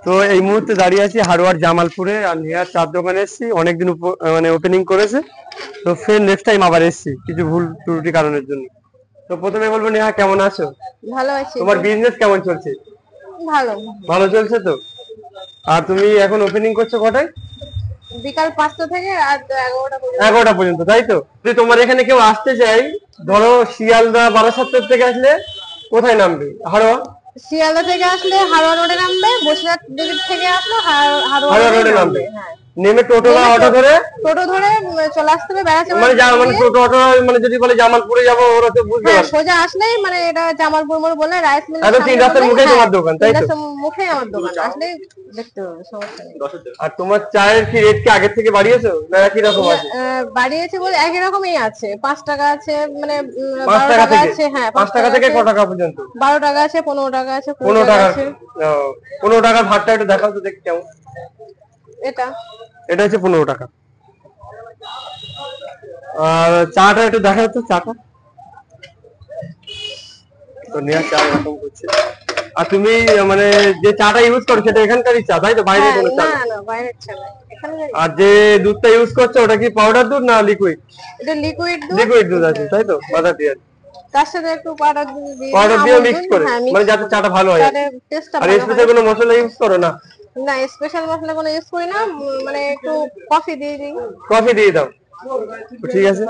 তো এই মুহূর্তে দাঁড়িয়ে আছি হারোয়ার জামালপুরে, আর নেহার চার দোকানে এসেছি, অনেকদিন মানে ওপেনিং করেছে। তো ফের নেক্সট টাইম আবার এসেছি কিছু ভুল ত্রুটি কারণের জন্য। তো প্রথমে বলবো, নেহা কেমন আছো? ভালো আছি। তোমার বিজনেস কেমন চলছে? ভালো। ভালো চলছে তো। আর তুমি এখন ওপেনিং করছো কটায়? বিকাল 5টা থেকে রাত 11টা পর্যন্ত। 11টা পর্যন্ত, তাই তো? যদি তোমার এখানে কেউ আসতে চাই, ধরো শিয়ালদা বারাসাত থেকে আসলে কোথায় নামবে? হারোয়া। শিয়ালদা থেকে আসলে হারোয়া রোডে নামবে, বসিরহাট থেকে আসলে হারোয়া হারোয়া রোডে রোডে নামবে। নামবে। হ্যাঁ, নেমে টোটো বা অটো ধরে টোটো ধরে চলে আসতে হবে মানে মানে বেড়াচাঁড়া। টোটো অটো, মানে যদি বলে জামালপুরে যাবো ওরা তো বুঝতে হ্যাঁ, পারবে। সোজা আসলেই মানে এটা জামালপুর মোড় বলে রাইস মিলের একদম তিন সামনে রাস্তার বলে, মুখেই হ্যাঁ, তোমার দোকান, তাই তো? মুখেই আমার দোকান, আসলেই দেখতে পাবে, সমস্যা নেই। আর তোমার চায়ের কি রেট কি আগের থেকে বাড়িয়েছো না একই রকম আছে? বাড়িয়েছে বলে একই রকমই আছে, 5 টাকা আছে, মানে 5 12 টাকা টাকা থেকে? আছে। হ্যাঁ, 5 টাকা থেকে ক টাকা পর্যন্ত? 12 টাকা আছে, 15 টাকা আছে, 20 15 টাকা টাকা। আছে। 15 টাকার ভাতটা একটু দেখাও তো দেখি কেমন। এটা এটা হচ্ছে 15 টাকা। আর চাটা একটু দেখাও তো, চাটা। তো নেওয়া চা এরকম করছে। আর তুমি মানে যে চাটা ইউজ করো সেটা এখানকারই চা, তাই তো? বাইরে কোনো চা না না? না, বাইরের চা না, এখানে। আর যে দুধটা ইউজ করছো ওটা কি পাউডার দুধ না লিকুইড? এটা লিকুইড দুধ। লিকুইড দুধ আছে, তাই তো? বাজার দিয়ে তার সাথে একটু পাউডার দুধ দিয়ে পাউডার দিয়ে আমুল মিক্স দুধ, করে, হ্যাঁ, মানে মিক্স যাতে করে। চাটা ভালো হয়। তাহলে টেস্টটা আর ভালো স্পেশাল হয়। কোনো মশলা ইউজ করো না? না, স্পেশাল মশলা কোনো ইউজ করি না, মানে একটু কফি দিয়ে দিই। কফি দিয়ে দাও। ঠিক আছে।